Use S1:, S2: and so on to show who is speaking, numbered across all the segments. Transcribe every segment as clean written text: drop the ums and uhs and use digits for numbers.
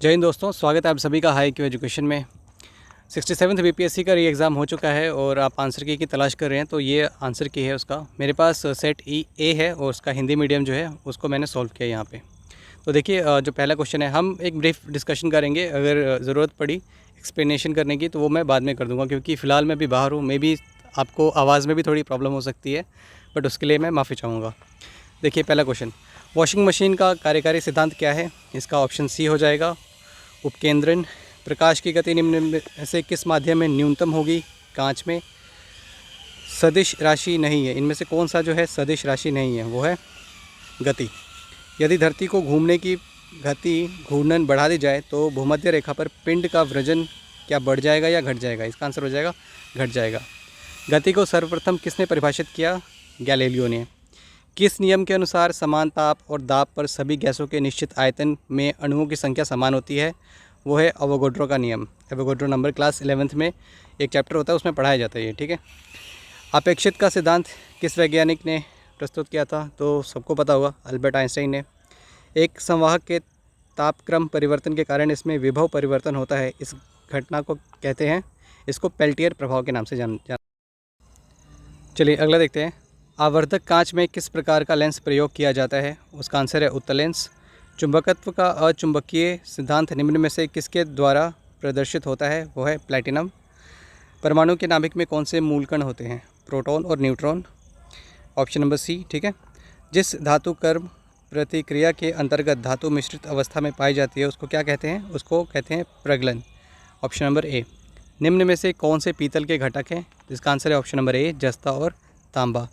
S1: जय हिंद दोस्तों, स्वागत है आप सभी का हाई क्यू एजुकेशन में। 67th बीपीएससी का री एग्ज़ाम हो चुका है और आप आंसर की तलाश कर रहे हैं, तो ये आंसर की है उसका। मेरे पास सेट ई ए है और उसका हिंदी मीडियम जो है उसको मैंने सॉल्व किया यहाँ पे। तो देखिए, जो पहला क्वेश्चन है, हम एक ब्रीफ डिस्कशन करेंगे। अगर ज़रूरत पड़ी एक्सप्लेनेशन करने की तो वो मैं बाद में कर दूँगा, क्योंकि फ़िलहाल मैं भी बाहर हूँ। मे बी आपको आवाज़ में भी थोड़ी प्रॉब्लम हो सकती है, बट उसके लिए मैं माफ़ी चाहूँगा। देखिए, पहला क्वेश्चन, वॉशिंग मशीन का कार्यकारी सिद्धांत क्या है? इसका ऑप्शन सी हो जाएगा, उपकेंद्रण। प्रकाश की गति निम्न में से किस माध्यम में न्यूनतम होगी? कांच में। सदिश राशि नहीं है, इनमें से कौन सा जो है सदिश राशि नहीं है? वो है गति। यदि धरती को घूमने की गति घूर्णन बढ़ा दी जाए तो भूमध्य रेखा पर पिंड का वजन क्या बढ़ जाएगा या घट जाएगा? इसका आंसर हो जाएगा घट जाएगा। गति को सर्वप्रथम किसने परिभाषित किया? गैलीलियो ने। किस नियम के अनुसार समान ताप और दाब पर सभी गैसों के निश्चित आयतन में अणुओं की संख्या समान होती है? वो है अवोगाड्रो का नियम। अवोगाड्रो नंबर क्लास 11th में एक चैप्टर होता है, उसमें पढ़ाया जाता है ये, ठीक है। अपेक्षित का सिद्धांत किस वैज्ञानिक ने प्रस्तुत किया था? तो सबको पता होगा, अल्बर्ट आइंस्टाइन ने। एक संवाहक के तापक्रम परिवर्तन के कारण इसमें विभव परिवर्तन होता है, इस घटना को कहते हैं, इसको पेल्टियर प्रभाव के नाम से जान। चलिए अगला देखते हैं। आवर्धक कांच में किस प्रकार का लेंस प्रयोग किया जाता है? उसका आंसर है उत्तल लेंस। चुंबकत्व का अचुंबकीय सिद्धांत निम्न में से किसके द्वारा प्रदर्शित होता है? वो है प्लैटिनम। परमाणु के नाभिक में कौन से मूलकण होते हैं? प्रोटॉन और न्यूट्रॉन। ऑप्शन नंबर सी, ठीक है। जिस धातु कर्म प्रतिक्रिया के अंतर्गत धातु मिश्रित अवस्था में पाई जाती है उसको क्या कहते हैं? उसको कहते हैं प्रगलन। ऑप्शन नंबर ए। निम्न में से कौन से पीतल के घटक हैं? जिसका आंसर है ऑप्शन नंबर ए, जस्ता और तांबा।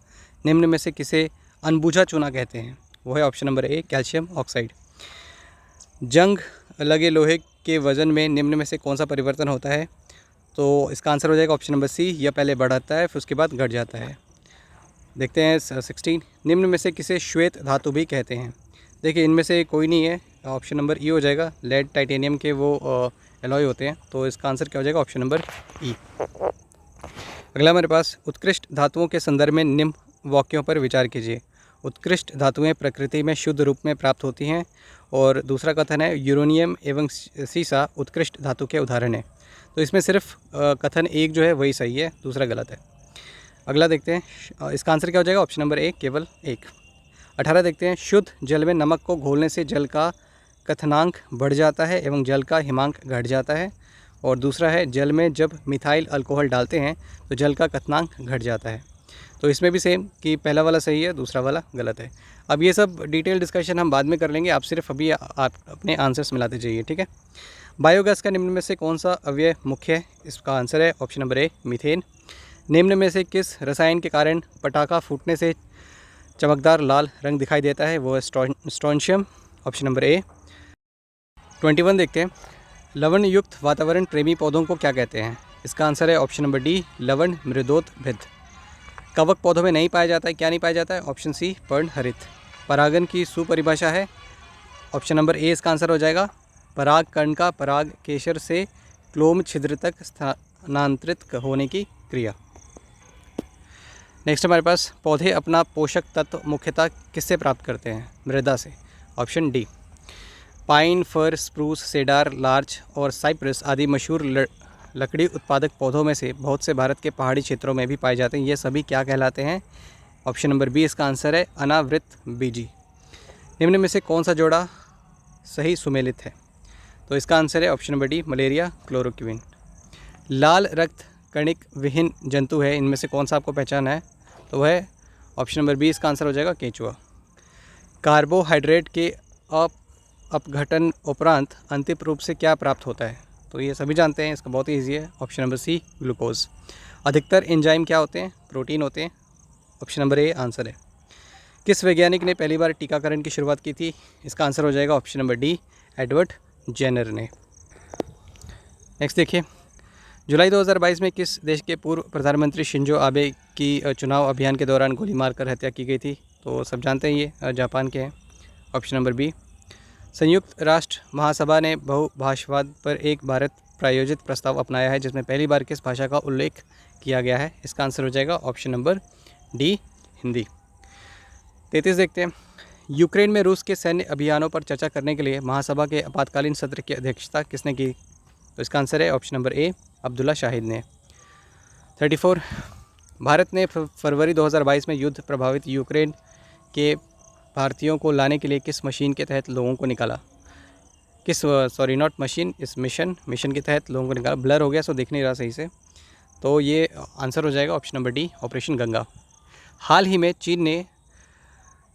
S1: निम्न में से किसे अनबुझा चूना कहते हैं? वो है ऑप्शन नंबर ए, कैल्शियम ऑक्साइड। जंग लगे लोहे के वजन में निम्न में से कौन सा परिवर्तन होता है? तो इसका आंसर हो जाएगा ऑप्शन नंबर सी, यह पहले बढ़ता है फिर उसके बाद घट जाता है। देखते हैं 16, निम्न में से किसे श्वेत धातु भी कहते हैं? देखिए, इनमें से कोई नहीं है, ऑप्शन नंबर ई हो जाएगा। लेड टाइटेनियम के वो एलॉय होते हैं, तो इसका आंसर क्या हो जाएगा? ऑप्शन नंबर ई। अगला हमारे पास, उत्कृष्ट धातुओं के संदर्भ में निम्न वाक्यों पर विचार कीजिए। उत्कृष्ट धातुएं प्रकृति में शुद्ध रूप में प्राप्त होती हैं। और दूसरा कथन है, यूरेनियम एवं सीसा उत्कृष्ट धातु के उदाहरण हैं। तो इसमें सिर्फ कथन एक जो है वही सही है, दूसरा गलत है। अगला देखते हैं, इसका आंसर क्या हो जाएगा? ऑप्शन नंबर ए, केवल एक। 18 देखते हैं, शुद्ध जल में नमक को घोलने से जल का कथनांक बढ़ जाता है एवं जल का हिमांक घट जाता है। और दूसरा है, जल में जब मिथाइल अल्कोहल डालते हैं तो जल का कथनांक घट जाता है। तो इसमें भी सेम कि पहला वाला सही है, दूसरा वाला गलत है। अब ये सब डिटेल डिस्कशन हम बाद में कर लेंगे, आप सिर्फ अभी आप अपने आंसर्स मिलाते जाइए, ठीक है। बायोगैस का निम्न में से कौन सा अवयव मुख्य है? इसका आंसर है ऑप्शन नंबर ए, मीथेन। निम्न में से किस रसायन के कारण पटाखा फूटने से चमकदार लाल रंग दिखाई देता है? वो है स्ट्रोंशियम। ऑप्शन नंबर ए। 21 देखते हैं, लवण युक्त वातावरण प्रेमी पौधों को क्या कहते हैं? इसका आंसर है ऑप्शन नंबर डी, लवण मृदोद्भिद। कवक पौधों में नहीं पाया जाता है, क्या नहीं पाया जाता है? ऑप्शन सी, पर्णहरित। परागन की सुपरिभाषा है? ऑप्शन नंबर ए इसका आंसर हो जाएगा, पराग कण का पराग केशर से क्लोम छिद्र तक स्थानांतरित होने की क्रिया। नेक्स्ट हमारे पास, पौधे अपना पोषक तत्व मुख्यतः किससे प्राप्त करते हैं? मृदा से। Option D. पाइन, फर, स्प्रूस, सेडार, लार्च और साइप्रस आदि मशहूर लकड़ी उत्पादक पौधों में से बहुत से भारत के पहाड़ी क्षेत्रों में भी पाए जाते हैं। ये सभी क्या कहलाते हैं? ऑप्शन नंबर बी इसका आंसर है, अनावृत बीजी। निम्न में से कौन सा जोड़ा सही सुमेलित है? तो इसका आंसर है option number D, malaria chloroquine. लाल रक्त कणिक विहीन जंतु है, इनमें से कौन सा आपको पहचाना है? तो वह है ऑप्शन नंबर बी, इसका आंसर हो जाएगा केंचुआ। कार्बोहाइड्रेट के अपघटन उपरांत अंतिम रूप से क्या प्राप्त होता है? तो ये सभी जानते हैं, इसका बहुत ही ईजी है, ऑप्शन नंबर सी, ग्लूकोज। अधिकतर एंजाइम क्या होते हैं? प्रोटीन होते हैं। ऑप्शन नंबर ए आंसर है। किस वैज्ञानिक ने पहली बार टीकाकरण की शुरुआत की थी? इसका आंसर हो जाएगा option number D, Edward Jenner ने। नेक्स्ट देखिए, जुलाई 2022 में किस देश के पूर्व प्रधानमंत्री शिंजो आबे की चुनाव अभियान के दौरान गोली मारकर हत्या की गई थी? तो सब जानते हैं, ये जापान के हैं। Option number B. संयुक्त राष्ट्र महासभा ने बहुभाषावाद पर एक भारत प्रायोजित प्रस्ताव अपनाया है, जिसमें पहली बार किस भाषा का उल्लेख किया गया है? इसका आंसर हो जाएगा ऑप्शन नंबर डी, हिंदी। 33 देखते हैं, यूक्रेन में रूस के सैन्य अभियानों पर चर्चा करने के लिए महासभा के आपातकालीन सत्र की अध्यक्षता किसने की? तो इसका आंसर है ऑप्शन नंबर ए, अब्दुल्ला शाहिद ने। 34, भारत ने फरवरी 2022 में युद्ध प्रभावित यूक्रेन के भारतीयों को लाने के लिए किस मशीन के तहत लोगों को निकाला? नॉट मशीन, इस मिशन के तहत लोगों को निकाला। ब्लर हो गया सो दिख नहीं रहा सही से, तो ये आंसर हो जाएगा option number D, operation Ganga. हाल ही में चीन ने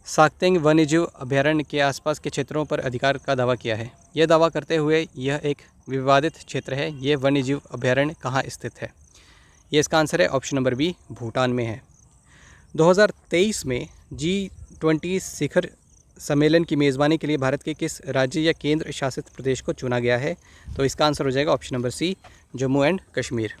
S1: साक्तेंग वन्यजीव अभयारण्य के आसपास के क्षेत्रों पर अधिकार का दावा किया है। यह दावा करते हुए यह एक विवादित क्षेत्र है। ये वन्यजीव अभयारण्य कहाँ स्थित है? ये इसका आंसर है ऑप्शन नंबर बी, भूटान में है। 2023 में G20 शिखर सम्मेलन की मेज़बानी के लिए भारत के किस राज्य या केंद्र शासित प्रदेश को चुना गया है? तो इसका आंसर हो जाएगा option number C, Jammu and Kashmir.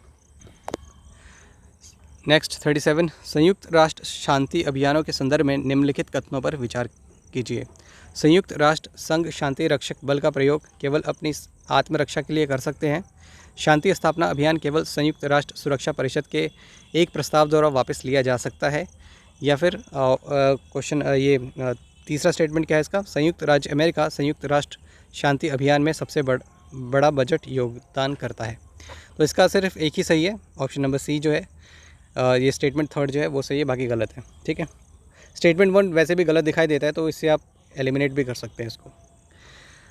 S1: Next 37, संयुक्त राष्ट्र शांति अभियानों के संदर्भ में निम्नलिखित कथनों पर विचार कीजिए। संयुक्त राष्ट्र संघ शांति रक्षक बल का प्रयोग केवल अपनी आत्मरक्षा के लिए कर सकते हैं। शांति स्थापना अभियान केवल संयुक्त राष्ट्र सुरक्षा परिषद के एक प्रस्ताव द्वारा वापस लिया जा सकता है। या फिर तीसरा स्टेटमेंट क्या है इसका? संयुक्त राज्य अमेरिका संयुक्त राष्ट्र शांति अभियान में सबसे बड़ा बजट योगदान करता है। तो इसका सिर्फ एक ही सही है, ऑप्शन नंबर सी जो है, ये स्टेटमेंट थर्ड जो है वो सही है, बाकी गलत है। ठीक है, स्टेटमेंट 1 वैसे भी गलत दिखाई देता है, तो इससे आप एलिमिनेट भी कर सकते हैं इसको।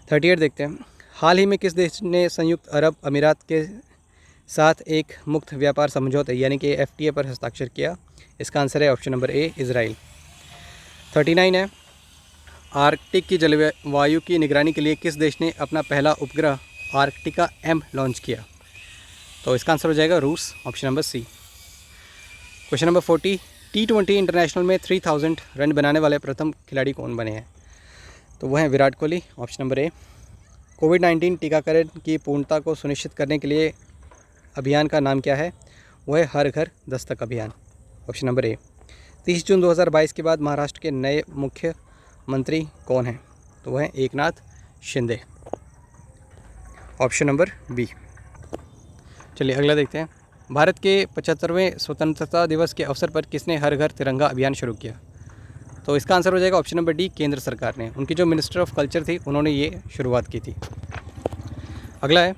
S1: 38 देखते हैं, हाल ही में किस देश ने संयुक्त अरब अमीरात के साथ एक मुक्त व्यापार समझौते यानी कि FTA पर हस्ताक्षर किया? इसका आंसर है ऑप्शन नंबर ए, इजराइल। 39 है, आर्कटिक की जलवायु की निगरानी के लिए किस देश ने अपना पहला उपग्रह आर्कटिका M लॉन्च किया? तो इसका आंसर हो जाएगा रूस, option number C. Question number 40, T20 international में 3000 रन बनाने वाले प्रथम खिलाड़ी कौन बने हैं? तो वह हैं Virat Kohli, option number A. कोविड-19 टीकाकरण की पूर्णता को सुनिश्चित करने के लिए अभियान का नाम क्या है? वह है हर घर दस्तक अभियान, ऑप्शन नंबर ए। 30 जून 2022 के बाद महाराष्ट्र के नए मुख्यमंत्री कौन हैं? तो वह हैं Eknath Shinde, option number B. चलिए अगला देखते हैं, भारत के 75वें स्वतंत्रता दिवस के अवसर पर किसने हर घर तिरंगा अभियान शुरू किया? तो इसका आंसर हो जाएगा ऑप्शन नंबर डी, केंद्र सरकार ने। उनकी जो मिनिस्टर ऑफ कल्चर थी उन्होंने ये शुरुआत की थी। अगला है,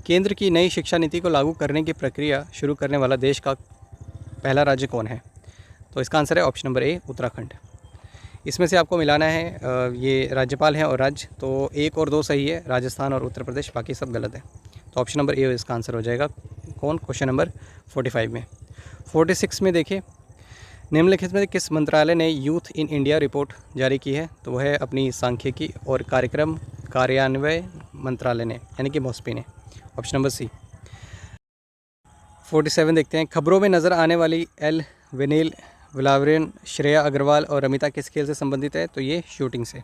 S1: केंद्र की नई शिक्षा नीति को लागू करने की प्रक्रिया शुरू करने वाला देश का पहला राज्य कौन है? तो इसका आंसर है ऑप्शन नंबर ए, उत्तराखंड। इसमें से आपको मिलाना है ये राज्यपाल हैं और राज्य, तो 1 और 2 सही है, राजस्थान और उत्तर प्रदेश, बाकी सब गलत है। तो ऑप्शन नंबर ए इसका आंसर हो जाएगा। कौन? क्वेश्चन नंबर 45 में। 46 में देखिए, निम्नलिखित में किस मंत्रालय ने यूथ इन इंडिया रिपोर्ट जारी की है? तो वह है अपनी सांख्यिकी और कार्यक्रम कार्यान्वयन मंत्रालय ने, यानी कि मॉस्पी ने, ऑप्शन नंबर सी। 47 देखते हैं, खबरों में नज़र आने वाली एल विनील विलावरियन, श्रेया अग्रवाल और रमिता किस खेल से संबंधित है? तो ये शूटिंग से,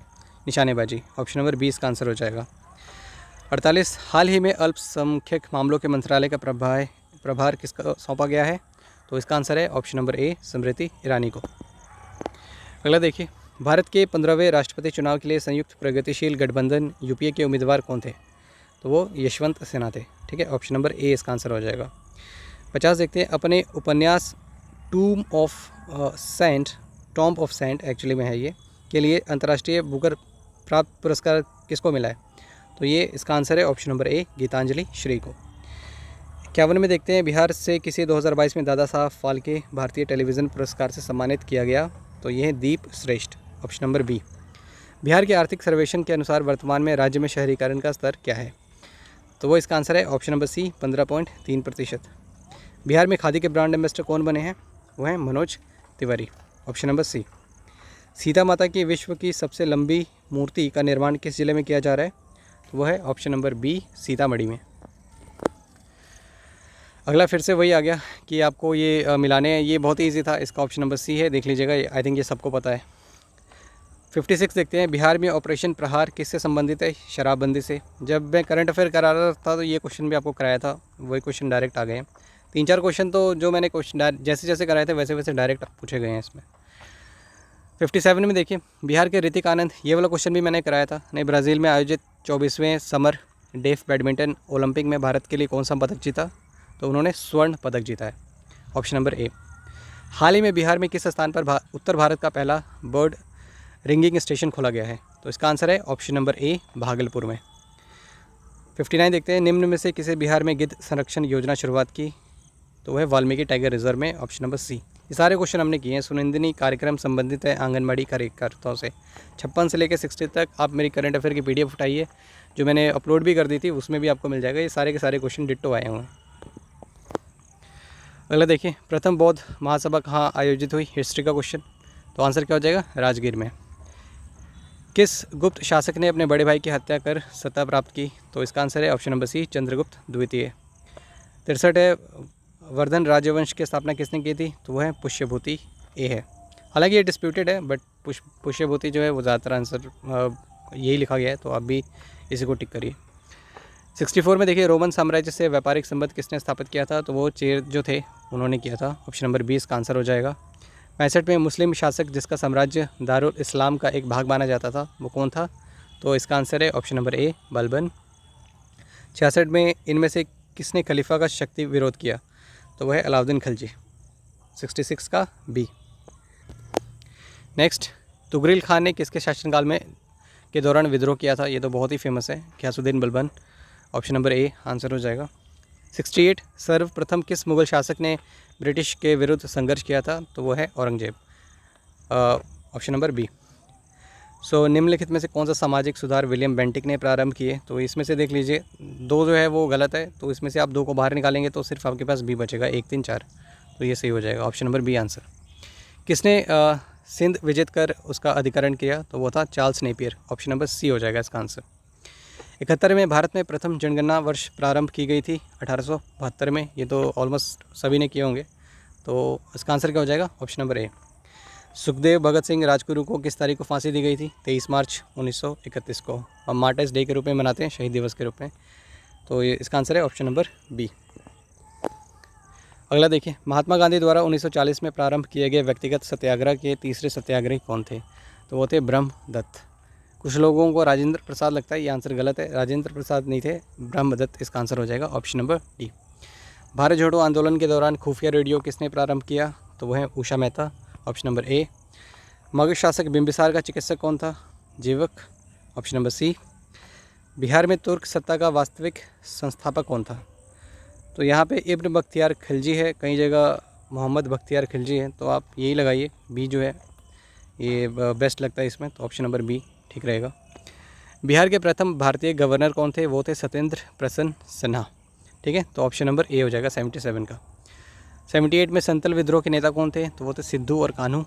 S1: निशानेबाजी, ऑप्शन नंबर 20 का आंसर हो जाएगा। 48, हाल ही में अल्पसंख्यक मामलों के मंत्रालय का प्रभार किसको सौंपा गया है? तो इसका आंसर है ऑप्शन नंबर ए, स्मृति ईरानी को। अगला देखिए, भारत के 15वें राष्ट्रपति चुनाव के लिए संयुक्त प्रगतिशील गठबंधन यूपीए के उम्मीदवार कौन थे? तो वो यशवंत सिन्हा थे। ठीक है, ऑप्शन नंबर ए इसका आंसर हो जाएगा। 50 देखते हैं, अपने उपन्यास टॉम्ब ऑफ सेंट एक्चुअली में है ये, के लिए अंतर्राष्ट्रीय बुकर प्राप्त पुरस्कार किसको मिला है? तो ये इसका आंसर है option number A, Geetanjali Shree को। 51 में देखते हैं, बिहार से किसी 2022 में दादा साहब फाल्के भारतीय टेलीविज़न पुरस्कार से सम्मानित किया गया? तो ये है दीप श्रेष्ठ, ऑप्शन नंबर बी। बिहार के आर्थिक सर्वेक्षण के अनुसार वर्तमान में राज्य में शहरीकरण का स्तर क्या है? तो वो इसका आंसर है ऑप्शन नंबर सी, 15.3%। बिहार में खादी के ब्रांड एम्बेसडर कौन बने हैं? वो हैं Manoj Tiwari, option number C. Sita माता की विश्व की सबसे लंबी मूर्ति का निर्माण किस जिले में किया जा रहा है? तो वह है ऑप्शन नंबर बी, सीतामढ़ी में। अगला फिर से वही आ गया कि आपको ये मिलाने हैं, ये बहुत ही ईजी था, इसका ऑप्शन नंबर सी है, देख लीजिएगा, आई थिंक ये सबको पता है। 56 देखते हैं, बिहार में ऑपरेशन प्रहार किससे संबंधित है? शराबबंदी से। जब मैं करंट अफेयर करा रहा था तो ये क्वेश्चन भी आपको कराया था, वही क्वेश्चन डायरेक्ट आ गए हैं। 3-4 क्वेश्चन तो जो मैंने क्वेश्चन जैसे जैसे कराए थे वैसे वैसे डायरेक्ट पूछे गए हैं इसमें। 57 में देखिए, बिहार के ऋतिक आनंद, ये वाला क्वेश्चन भी मैंने कराया था, ने ब्राज़ील में आयोजित 24वें समर डेफ बैडमिंटन ओलंपिक में भारत के लिए कौन सा पदक जीता? तो उन्होंने स्वर्ण पदक जीता है, ऑप्शन नंबर ए। हाल ही में बिहार में किस स्थान पर उत्तर भारत का पहला बर्ड रिंगिंग स्टेशन खोला गया है? तो इसका आंसर है ऑप्शन नंबर ए, भागलपुर में। 59 देखते हैं, निम्न में से किसे बिहार में गिद्ध संरक्षण योजना शुरुआत की? तो वह वाल्मीकि टाइगर रिजर्व में, ऑप्शन नंबर सी। ये सारे क्वेश्चन हमने किए हैं। सुनंदिनी कार्यक्रम संबंधित है आंगनबाड़ी कार्यकर्ताओं से। 56 से लेकर 60 तक आप मेरी करंट अफेयर की PDF उठाइए, जो मैंने अपलोड भी कर दी थी, उसमें भी आपको मिल जाएगा। ये सारे के सारे क्वेश्चन डिट्टो आए हुए हैं। अगला देखिए, प्रथम बौद्ध महासभा कहाँ आयोजित हुई? हिस्ट्री का क्वेश्चन। तो आंसर क्या हो जाएगा? राजगीर में। किस गुप्त शासक ने अपने बड़े भाई की हत्या कर सत्ता प्राप्त की? तो इसका आंसर है ऑप्शन नंबर सी, चंद्रगुप्त द्वितीय। 63 है, वर्धन राजवंश की स्थापना किसने की थी? तो वह पुष्यभूति ए है। हालांकि ये डिस्प्यूटेड है, बट पुष्यभूति जो है वो ज़्यादातर आंसर यही लिखा गया है, तो आप भी इसी को टिक करिए। 64 में देखिए, रोमन साम्राज्य से व्यापारिक संबंध किसने स्थापित किया था? तो वो चेर जो थे उन्होंने किया था। ऑप्शन नंबर 20 का आंसर हो जाएगा। 65 में, मुस्लिम शासक जिसका साम्राज्य दारुल इस्लाम का एक भाग माना जाता था, वो कौन था? तो इसका आंसर है ऑप्शन नंबर ए, बलबन। 66 में, इनमें से किसने खलीफा का शक्ति विरोध किया? तो वह अलाउद्दीन खिलजी। 66 का बी। नेक्स्ट, तुगरिल खान ने किसके शासनकाल में के दौरान विद्रोह किया था? ये तो बहुत ही फेमस है, Ghiyasuddin Balban. Option number A answer हो जाएगा। 68, सर्वप्रथम किस मुगल शासक ने ब्रिटिश के विरुद्ध संघर्ष किया था? तो वो है औरंगजेब। Option number B. निम्नलिखित में से कौन सा सामाजिक सुधार विलियम बेंटिक ने प्रारंभ किए? तो इसमें से देख लीजिए, दो जो है वो गलत है, तो इसमें से आप दो को बाहर निकालेंगे तो सिर्फ आपके पास बी बचेगा, 1, 3, 4। तो ये सही हो जाएगा, ऑप्शन नंबर बी आंसर। किसने सिंध विजित कर उसका अधिकरण किया? तो वो था Charles Napier. Option number C हो जाएगा इसका आंसर। 71 में, भारत में प्रथम जनगणना वर्ष प्रारंभ की गई थी 1872 में। ये तो ऑलमोस्ट सभी ने किए होंगे, तो इसका आंसर क्या हो जाएगा? Option number A. Sukhdev Bhagat Singh Rajguru को किस तारीख को फांसी दी गई थी? 23 मार्च 1931 को। हम मार्टर्स डे के रूप में मनाते हैं, शहीद दिवस के रूप में। तो ये इसका आंसर है ऑप्शन नंबर बी। अगला देखिए, महात्मा गांधी द्वारा 1940 में प्रारंभ किए गए व्यक्तिगत सत्याग्रह के तीसरे सत्याग्रही कौन थे? तो वो थे ब्रह्मदत्त। कुछ लोगों को राजेंद्र प्रसाद लगता है, ये आंसर गलत है, राजेंद्र प्रसाद नहीं थे, ब्रह्मदत्त इसका आंसर हो जाएगा, ऑप्शन नंबर डी। भारत जोड़ो आंदोलन के दौरान खुफिया रेडियो किसने प्रारंभ किया? तो वह है Usha Mehta. Option number A. Magadh शासक बिंबिसार का चिकित्सक कौन था? जीवक। Option number C. बिहार में तुर्क सत्ता का वास्तविक संस्थापक कौन था? तो यहाँ पे इब्न बख्तियार खिलजी है, कई जगह मोहम्मद बख्तियार खिलजी है, तो आप यही लगाइए, बी जो है ये बेस्ट लगता है इसमें, तो ऑप्शन नंबर बी ठीक रहेगा। बिहार के प्रथम भारतीय गवर्नर कौन थे? वो थे सत्येंद्र प्रसन्न सिन्हा। ठीक है, तो ऑप्शन नंबर ए हो जाएगा 77 का। 78 में संतल विद्रोह के नेता कौन थे? तो वो थे सिद्धू और कान्हू।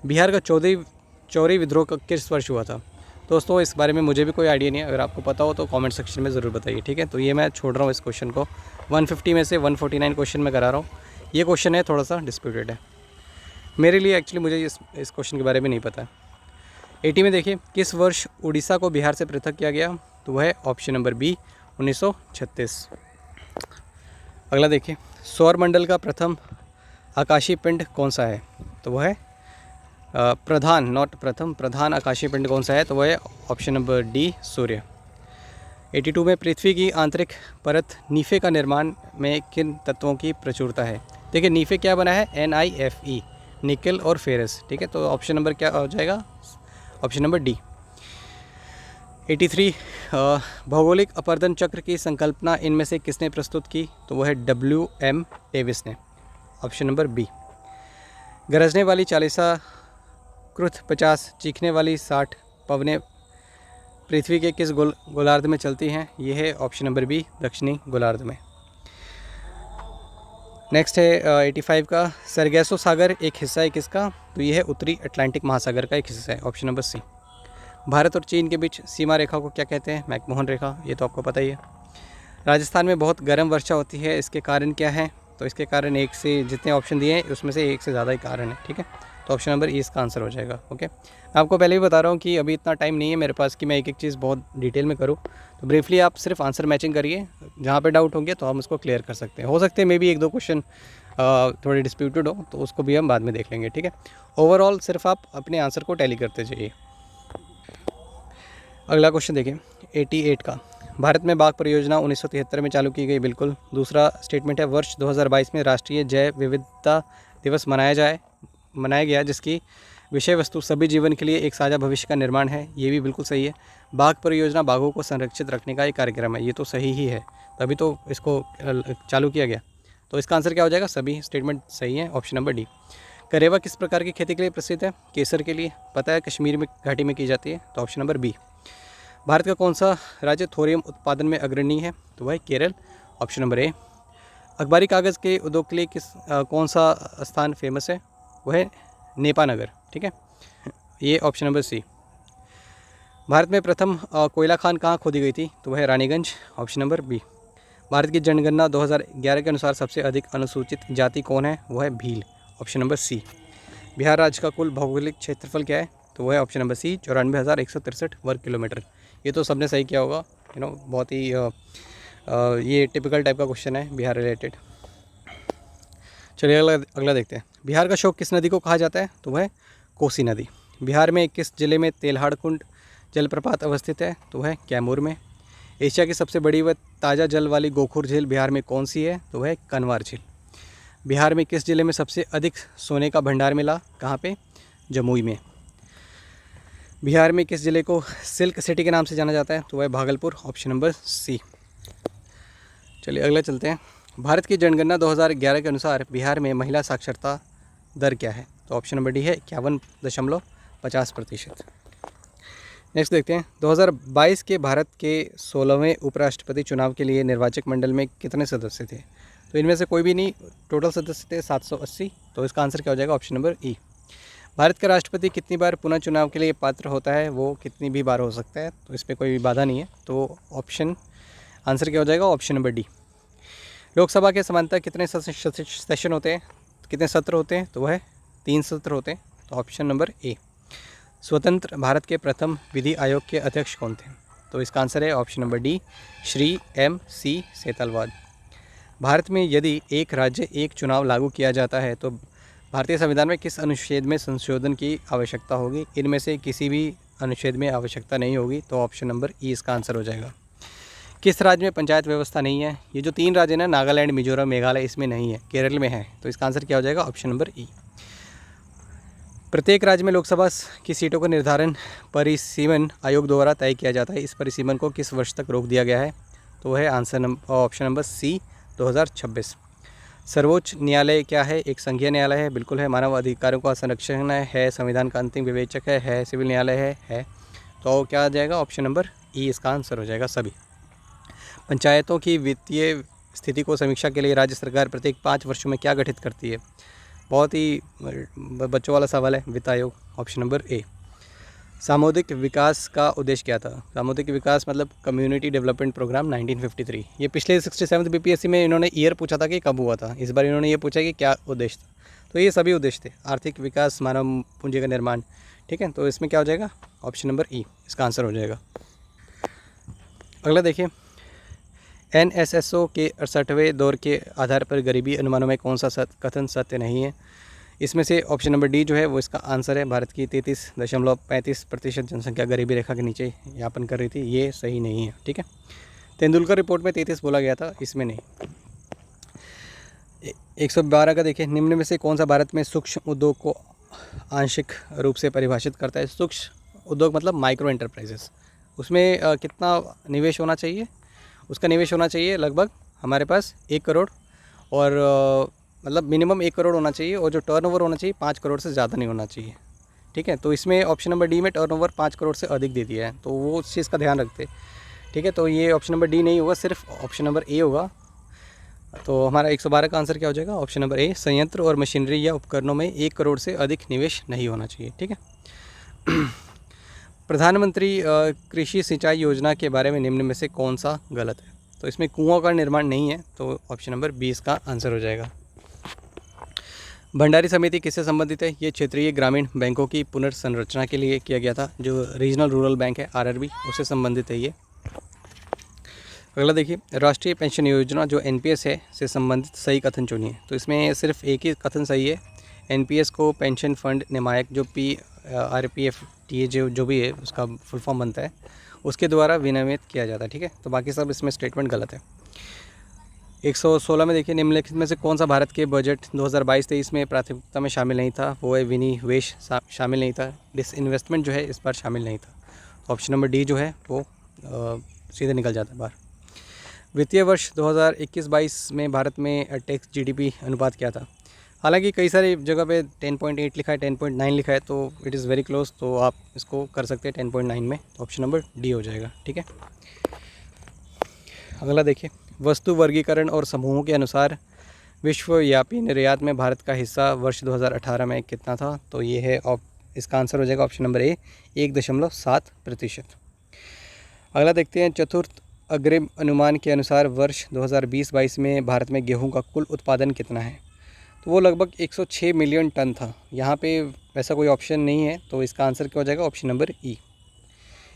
S1: बिहार का चौरी विद्रोह का किस वर्ष हुआ था? दोस्तों इस बारे में मुझे भी कोई आइडिया नहीं है, अगर आपको पता हो तो कमेंट सेक्शन में ज़रूर बताइए। ठीक है, तो ये मैं छोड़ रहा हूँ इस क्वेश्चन को। 150 में से 149 क्वेश्चन में करा रहा हूँ। ये क्वेश्चन है थोड़ा सा डिस्प्यूटेड है मेरे लिए, एक्चुअली मुझे इस क्वेश्चन के बारे में नहीं पता है। 80 में देखिए, किस वर्ष उड़ीसा को बिहार से पृथक किया गया? तो वह है ऑप्शन नंबर बी, 1936। अगला देखिए, सौरमंडल का प्रथम आकाशीय पिंड कौन सा है? तो वह है प्रधान, नॉट प्रथम, प्रधान आकाशीय पिंड कौन सा है? तो वह है ऑप्शन नंबर डी, सूर्य। 82 में, पृथ्वी की आंतरिक परत नीफे का निर्माण में किन तत्वों की प्रचुरता है? देखिए नीफे क्या बना है? NiFe, निकल और फेरस। ठीक है, तो ऑप्शन नंबर क्या हो जाएगा? Option number D. 83, भौगोलिक अपर्दन चक्र की संकल्पना इनमें से किसने प्रस्तुत की? तो वह है WM डेविस ने। Option number B. गरजने वाली 40, क्रुथ 50, चीखने वाली 60 पवनें पृथ्वी के किस गोलार्ध में चलती हैं? ये है ऑप्शन नंबर बी, दक्षिणी गोलार्ध में। नेक्स्ट है 85 का, सरगैसो सागर एक हिस्सा है किसका? तो ये है उत्तरी अटलांटिक महासागर का एक हिस्सा है, ऑप्शन नंबर सी। भारत और चीन के बीच सीमा रेखा को क्या कहते हैं? मैकमोहन रेखा, ये तो आपको पता ही है। राजस्थान में बहुत गर्म वर्षा होती है, इसके कारण क्या है? तो इसके कारण एक से जितने ऑप्शन दिए हैं उसमें से एक से ज़्यादा ही कारण है। ठीक है, तो ऑप्शन नंबर ई इसका आंसर हो जाएगा। ओके, मैं आपको पहले भी बता रहा हूँ कि अभी इतना टाइम नहीं है मेरे पास कि मैं एक एक चीज़ बहुत डिटेल में करूँ, तो ब्रीफली आप सिर्फ आंसर मैचिंग करिए, जहाँ पे डाउट होंगे तो हम उसको क्लियर कर सकते हैं। हो सकते हैं मे भी 1-2 क्वेश्चन थोड़े डिस्प्यूटेड हो, तो उसको भी हम बाद में देख लेंगे। ठीक है, ओवरऑल सिर्फ आप अपने आंसर को टैली करते जाइए। अगला क्वेश्चन देखिए 88 का, भारत में बाघ परियोजना 1973 में चालू की गई, बिल्कुल। दूसरा स्टेटमेंट है, वर्ष 2022 में राष्ट्रीय जैव विविधता दिवस मनाया गया, जिसकी विषय वस्तु सभी जीवन के लिए एक साझा भविष्य का निर्माण है, ये भी बिल्कुल सही है। बाघ परियोजना बाघों को संरक्षित रखने का एक कार्यक्रम है, ये तो सही ही है, तभी तो इसको चालू किया गया। तो इसका आंसर क्या हो जाएगा? सभी स्टेटमेंट सही है, ऑप्शन नंबर डी। करेवा किस प्रकार की खेती के लिए प्रसिद्ध है? केसर के लिए। पता है कश्मीर में घाटी में की जाती है, तो ऑप्शन नंबर बी। भारत का कौन सा राज्य थोरियम उत्पादन में अग्रणी है? तो वह केरल, ऑप्शन नंबर ए। अखबारी कागज़ के उद्योग के लिए कौन सा स्थान फेमस है? वह है नेपानगर, ठीक है, ये ऑप्शन नंबर सी। भारत में प्रथम कोयला खान कहाँ खोदी गई थी? तो वह Raniganj, option number B. Bharat की जनगणना 2011 के अनुसार सबसे अधिक अनुसूचित जाति कौन है? वो है Bhil, option number C. Bihar राज्य का कुल भौगोलिक क्षेत्रफल क्या है? तो वह है ऑप्शन नंबर सी, 94,163 वर्ग किलोमीटर। ये तो सबने सही किया होगा, बहुत ही ये टिपिकल टाइप का क्वेश्चन है बिहार रिलेटेड। चलिए अगला देखते हैं। बिहार का शोक किस नदी को कहा जाता है? तो वह कोसी नदी। बिहार में किस जिले में तेल्हाड़ कुंड जलप्रपात अवस्थित है? तो वह कैमूर में। एशिया की सबसे बड़ी व ताज़ा जल वाली गोखुर झील बिहार में कौन सी है? तो वह कनवार झील। बिहार में किस जिले में सबसे अधिक सोने का भंडार मिला? कहाँ पे? जमुई में। बिहार में किस जिले को सिल्क सिटी के नाम से जाना जाता है? तो वह भागलपुर, ऑप्शन नंबर सी। चलिए अगला चलते हैं। भारत की जनगणना 2011 के अनुसार बिहार में महिला साक्षरता दर क्या है? तो ऑप्शन नंबर डी है 51.50%। नेक्स्ट देखते हैं। 2022 के भारत के 16वें उपराष्ट्रपति चुनाव के लिए निर्वाचक मंडल में कितने सदस्य थे? तो इनमें से कोई भी नहीं, टोटल सदस्य थे 780। तो इसका आंसर क्या हो जाएगा? ऑप्शन नंबर ई। भारत का राष्ट्रपति कितनी बार पुनः चुनाव के लिए पात्र होता है? वो कितनी भी बार हो सकता है, तो इस पर कोई बाधा नहीं है, तो ऑप्शन आंसर क्या हो जाएगा? Option number D. लोकसभा के समानता कितने सेशन होते हैं, कितने सत्र होते हैं? तो वह 3 सत्र होते हैं, तो ऑप्शन नंबर ए। स्वतंत्र भारत के प्रथम विधि आयोग के अध्यक्ष कौन थे? तो इसका आंसर है option number D, Shri M.C. Setalvad. Bharat में यदि एक राज्य एक चुनाव लागू किया जाता है तो भारतीय संविधान में किस अनुच्छेद में संशोधन की आवश्यकता होगी? इनमें से किसी भी अनुच्छेद में आवश्यकता नहीं होगी, तो ऑप्शन नंबर ई इसका आंसर हो जाएगा। किस राज्य में पंचायत व्यवस्था नहीं है? ये जो 3 राज्य हैं ना, नागालैंड, मिजोरम, मेघालय, इसमें नहीं है, केरल में है, तो इसका आंसर क्या हो जाएगा? ऑप्शन नंबर ई। प्रत्येक राज्य में लोकसभा की सीटों का निर्धारण परिसीमन आयोग द्वारा तय किया जाता है। इस परिसीमन को किस वर्ष तक रोक दिया गया है? तो वह है ऑप्शन नंबर सी, 2026। सर्वोच्च न्यायालय क्या है? एक संघीय न्यायालय है, बिल्कुल है। मानव अधिकारों का संरक्षण है, संविधान का अंतिम विवेचक है, सिविल न्यायालय है। तो क्या आ जाएगा? ऑप्शन नंबर ई इसका आंसर हो जाएगा सभी। पंचायतों की वित्तीय स्थिति को समीक्षा के लिए राज्य सरकार प्रत्येक 5 वर्षों में क्या गठित करती है? बहुत ही बच्चों वाला सवाल है, वित्त आयोग, ऑप्शन नंबर ए। सामुदायिक विकास का उद्देश्य क्या था? सामुदायिक विकास मतलब कम्युनिटी डेवलपमेंट प्रोग्राम 1953। ये पिछले 67th BPSC में इन्होंने ईयर पूछा था कि कब हुआ था, इस बार इन्होंने ये पूछा कि क्या उद्देश्य था। तो ये सभी उद्देश्य थे, आर्थिक विकास, मानव पूंजी का निर्माण, ठीक है। तो इसमें क्या हो जाएगा? ऑप्शन नंबर ई इसका आंसर हो जाएगा। अगला देखिए, NSSO के 68वें दौर के आधार पर गरीबी अनुमानों में कौन सा कथन सत्य नहीं है? इसमें से ऑप्शन नंबर डी जो है वो इसका आंसर है। भारत की 33.35% जनसंख्या गरीबी रेखा के नीचे यापन कर रही थी, ये सही नहीं है, ठीक है। तेंदुलकर रिपोर्ट में 33 बोला गया था, इसमें नहीं। 112 का देखिए, निम्न में से कौन सा भारत में सूक्ष्म उद्योग को आंशिक रूप से परिभाषित करता है? सूक्ष्म उद्योग मतलब माइक्रो एंटरप्राइजेस, उसमें कितना निवेश होना चाहिए? उसका निवेश होना चाहिए लगभग हमारे पास 1 करोड़, और मतलब मिनिमम 1 करोड़ होना चाहिए, और जो टर्नओवर होना चाहिए 5 करोड़ से ज़्यादा नहीं होना चाहिए, ठीक है। तो इसमें ऑप्शन नंबर डी में टर्नओवर 5 करोड़ से अधिक दे दिया है, तो वो उस चीज़ का ध्यान रखते, ठीक है। तो ये ऑप्शन नंबर डी नहीं होगा, सिर्फ ऑप्शन नंबर ए होगा। तो हमारा 112 का आंसर क्या हो जाएगा? ऑप्शन नंबर ए, संयंत्र और मशीनरी या उपकरणों में 1 करोड़ से अधिक निवेश नहीं होना चाहिए, ठीक है। प्रधानमंत्री कृषि सिंचाई योजना के बारे में निम्न में से कौन सा गलत है? तो इसमें कुओं का निर्माण नहीं है, तो ऑप्शन नंबर 20 का आंसर हो जाएगा। भंडारी समिति किससे संबंधित है? ये क्षेत्रीय ग्रामीण बैंकों की पुनर्संरचना के लिए किया गया था, जो रीजनल रूरल बैंक है RRB, उससे संबंधित है ये। अगला देखिए, राष्ट्रीय पेंशन योजना जो NPS है से संबंधित सही कथन चुनिए। तो इसमें सिर्फ एक ही कथन सही है। NPS को पेंशन फंड नियामक जो PRPFTA जो भी है उसका फुल फॉर्म बनता है, उसके द्वारा विनियमित किया जाता है, ठीक है। तो बाकी सब इसमें स्टेटमेंट गलत है। 116 में देखिए, निम्नलिखित में से कौन सा भारत के बजट 2022-23 में प्राथमिकता में शामिल नहीं था? वो है विनिवेश शामिल नहीं था, डिसइन्वेस्टमेंट जो है इस बार शामिल नहीं था। तो ऑप्शन नंबर डी जो है वो सीधे निकल जाता है बाहर। वित्तीय वर्ष 2021-22 में भारत में टैक्स जीडीपी अनुपात क्या था? हालांकि कई सारी जगह पे 10.8 लिखा है, 10.9 लिखा है, तो इट इज़ वेरी क्लोज, तो आप इसको कर सकते हैं 10.9 में। तो ऑप्शन नंबर डी हो जाएगा। ठीक है, अगला देखिए, वस्तु वर्गीकरण और समूहों के अनुसार विश्वव्यापी निर्यात में भारत का हिस्सा वर्ष 2018 में कितना था? तो ये है इसका आंसर हो जाएगा ऑप्शन नंबर ए, 1.7%। अगला देखते हैं, चतुर्थ अग्रिम अनुमान के अनुसार वर्ष 2020-22 में भारत में गेहूं का कुल उत्पादन कितना है? तो वो लगभग 106 मिलियन टन था। यहाँ पे वैसा कोई ऑप्शन नहीं है, तो इसका आंसर क्या हो जाएगा? ऑप्शन नंबर ई।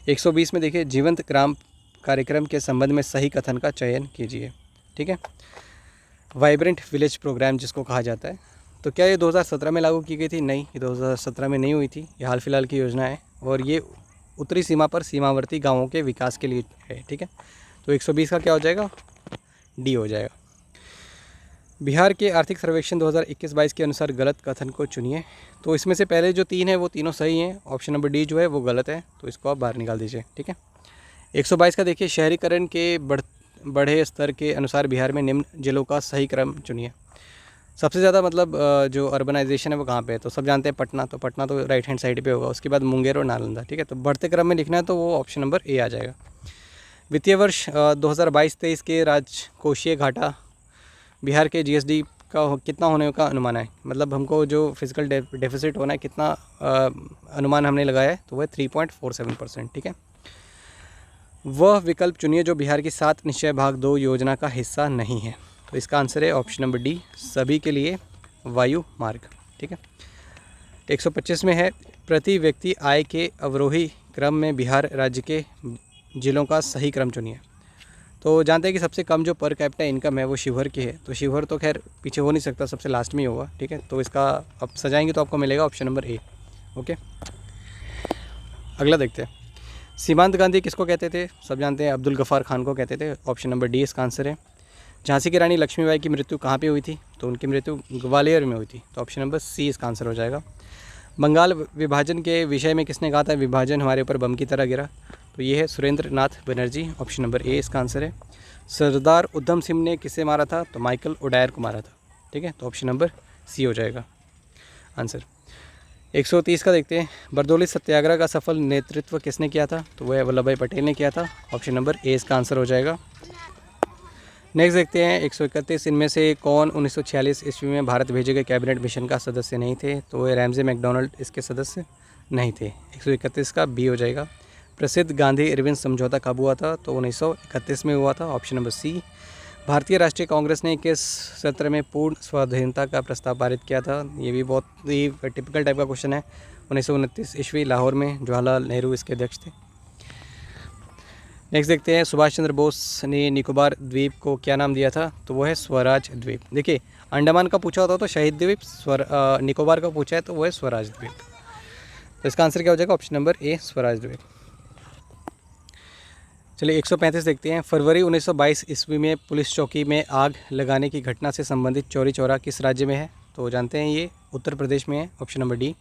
S1: 120 में देखिए, जीवंत ग्राम कार्यक्रम के संबंध में सही कथन का चयन कीजिए। ठीक है, वाइब्रेंट विलेज प्रोग्राम जिसको कहा जाता है, तो क्या ये 2017 में लागू की गई थी? नहीं, ये 2017 में नहीं हुई थी, ये हाल फिलहाल की योजना है और ये उत्तरी सीमा पर सीमावर्ती गांवों के विकास के लिए है। ठीक है, तो 120 का क्या हो जाएगा? डी हो जाएगा। बिहार के आर्थिक सर्वेक्षण 2021-22 के अनुसार गलत कथन को चुनिए। तो इसमें से पहले जो 3 है वो तीनों सही हैं, ऑप्शन नंबर डी जो है वो गलत है, तो इसको आप बाहर निकाल दीजिए। ठीक है, 122 का देखिए, शहरीकरण के बढ़े स्तर के अनुसार बिहार में निम्न जिलों का सही क्रम चुनिए। सबसे ज़्यादा मतलब जो अर्बनाइजेशन है वो कहाँ पे है? तो सब जानते हैं पटना, तो पटना तो राइट हैंड साइड पे होगा, उसके बाद मुंगेर और नालंदा। ठीक है, तो बढ़ते क्रम में लिखना है तो वो ऑप्शन नंबर ए आ जाएगा। वित्तीय वर्ष 2022-23 के राजकोषीय घाटा बिहार के जीएसडी का कितना होने का अनुमान है? मतलब हमको जो फिजिकल डेफिसिट होना है कितना अनुमान हमने लगाया है, तो वह 3.47%। ठीक है, वह विकल्प चुनिए जो बिहार की 7 निश्चय भाग 2 योजना का हिस्सा नहीं है। तो इसका आंसर है ऑप्शन नंबर डी, सभी के लिए वायु मार्ग। ठीक है, 125 में है, प्रति व्यक्ति आय के अवरोही क्रम में बिहार राज्य के जिलों का सही क्रम चुनिए। तो जानते हैं कि सबसे कम जो पर कैपिटा इनकम है वो शिवहर की है, तो शिवहर तो खैर पीछे हो नहीं सकता, सबसे लास्ट में ही होगा। ठीक है, तो इसका अब सजाएंगे तो आपको मिलेगा ऑप्शन नंबर ए। ओके, अगला देखते हैं, सीमांत गांधी किसको कहते थे? सब जानते हैं, अब्दुल गफ़ार खान को कहते थे। ऑप्शन नंबर डी इसका आंसर है। झांसी की रानी लक्ष्मीबाई की मृत्यु कहाँ पे हुई थी? तो उनकी मृत्यु ग्वालियर में हुई थी, तो ऑप्शन नंबर सी इसका आंसर हो जाएगा। बंगाल विभाजन के विषय में किसने कहा था विभाजन हमारे ऊपर बम की तरह गिरा? तो ये है सुरेंद्र नाथ बनर्जी, ऑप्शन नंबर ए इसका आंसर है। सरदार उधम सिंह ने किसे मारा था? तो माइकल ओडायर को मारा था। ठीक है, तो ऑप्शन नंबर सी हो जाएगा आंसर। 130 का देखते हैं, बरदौली सत्याग्रह का सफल नेतृत्व किसने किया था? तो वह वल्लभ भाई पटेल ने किया था, ऑप्शन नंबर ए इसका आंसर हो जाएगा। नेक्स्ट देखते हैं 131, इनमें से कौन 1946 ईस्वी में भारत भेजे गए कैबिनेट मिशन का सदस्य नहीं थे? तो वह रैमजे मैकडोनाल्ड इसके सदस्य नहीं थे। 131 का बी हो जाएगा। प्रसिद्ध गांधी इरविन समझौता कब हुआ था? तो 1931 में हुआ था, ऑप्शन नंबर सी। भारतीय राष्ट्रीय कांग्रेस ने किस सत्र में पूर्ण स्वाधीनता का प्रस्ताव पारित किया था? ये भी बहुत ही टिपिकल टाइप का क्वेश्चन है। 1929 ईस्वी, लाहौर में, जवाहरलाल नेहरू इसके अध्यक्ष थे। नेक्स्ट देखते हैं, सुभाष चंद्र बोस ने निकोबार द्वीप को क्या नाम दिया था? तो वो है स्वराज द्वीप। देखिए, अंडमान का पूछा होता तो शहीद द्वीप, निकोबार का पूछा है तो वो है स्वराज द्वीप। तो इसका आंसर क्या हो जाएगा? ऑप्शन नंबर ए स्वराज द्वीप। चलिए 135 देखते हैं, फरवरी 1922 ईस्वी में पुलिस चौकी में आग लगाने की घटना से संबंधित चौरी चौरा किस राज्य में है? तो जानते हैं ये उत्तर प्रदेश में है, option number D.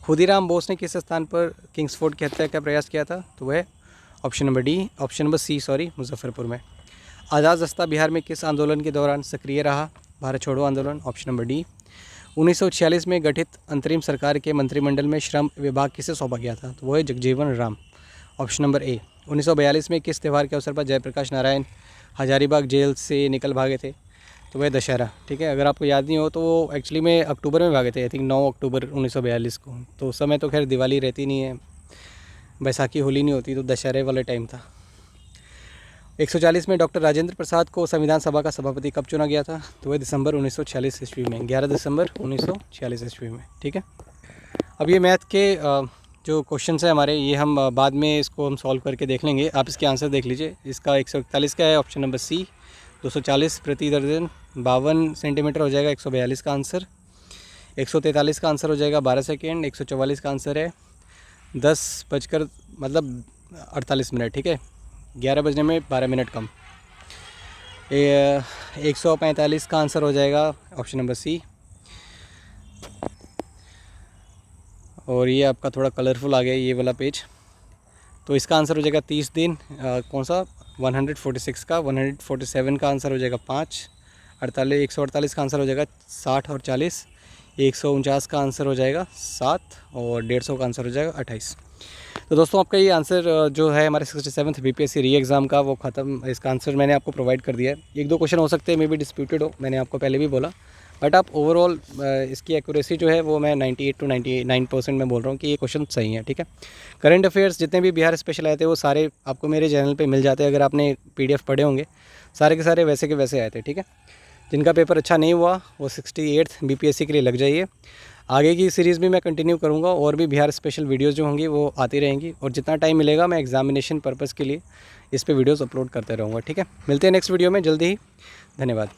S1: Khudiram Bose ने किस स्थान पर किंग्सफोर्ड की हत्या का प्रयास किया था? तो वह option number D, option number C sorry, Muzaffarpur में। आज़ाद रास्ता बिहार में किस आंदोलन के दौरान सक्रिय रहा? भारत छोड़ो आंदोलन, ऑप्शन नंबर डी। 1946 में गठित अंतरिम सरकार के मंत्रिमंडल में श्रम विभाग किसे सौंपा गया था? तो वो है जगजीवन राम, ऑप्शन नंबर ए। 1942 में किस त्यौहार के अवसर पर जयप्रकाश नारायण हजारीबाग जेल से निकल भागे थे? तो वह दशहरा। ठीक है, अगर आपको याद नहीं हो तो वो एक्चुअली में अक्टूबर में भागे थे, आई थिंक 9 अक्टूबर 1942 को। तो उस समय तो खैर दिवाली रहती नहीं है, बैसाखी होली नहीं होती, तो दशहरे वाला टाइम था। 140 में डॉक्टर राजेंद्र प्रसाद को संविधान सभा का सभापति कब चुना गया था? तो वह दिसंबर 1946 ईस्वी में, 11 दिसंबर 1946 ईस्वी में। ठीक है, अब ये मैथ के जो क्वेश्चन है हमारे, ये हम बाद में इसको हम सॉल्व करके देख लेंगे। आप इसके आंसर देख लीजिए। इसका 141 का है, ऑप्शन नंबर सी। 240 प्रति दर्जन 52 सेंटीमीटर हो जाएगा 142 का आंसर। 143 का आंसर हो जाएगा 12 सेकेंड। 144 का आंसर है 10 बजकर मतलब 48 मिनट। ठीक है, 11 बजने में 12 मिनट कम। 145 का आंसर हो जाएगा ऑप्शन नंबर सी। और ये आपका थोड़ा कलरफुल आ गया ये वाला पेज, तो इसका आंसर हो जाएगा 30 दिन। कौन सा 146 का, 147 का आंसर हो जाएगा 5, 148 का आंसर हो जाएगा 60 और 40, 149 का आंसर हो जाएगा 7 और 150 का आंसर हो जाएगा 28। तो दोस्तों आपका ये आंसर जो है हमारे 67th बीपीएससी री एग्ज़ाम का वो ख़त्म, इसका आंसर मैंने आपको प्रोवाइड कर दिया है। 1-2 क्वेश्चन हो सकते हैं मे बी डिस्प्यूटेड हो, मैंने आपको पहले भी बोला, बट आप ओवरऑल इसकी एक्यूरेसी जो है वो मैं 98 to 99% में बोल रहा हूँ कि ये क्वेश्चन सही है। ठीक है, करंट अफेयर्स जितने भी बिहार स्पेशल आए थे वो सारे आपको मेरे चैनल पे मिल जाते हैं, अगर आपने PDF पढ़े होंगे सारे के सारे वैसे के वैसे आए थे। ठीक है, जिनका पेपर अच्छा नहीं हुआ वो 68th बीपीएससी के लिए लग जाइए। आगे की सीरीज़ भी मैं कंटिन्यू करूँगा और भी बिहार स्पेशल वीडियोज़ जो होंगी वो आती रहेंगी, और जितना टाइम मिलेगा मैं एग्जामिनेशन पर्पज़ के लिए इस पर वीडियोज़ अपलोड करते रहूँगा। ठीक है, मिलते हैं नेक्स्ट वीडियो में जल्दी ही। धन्यवाद।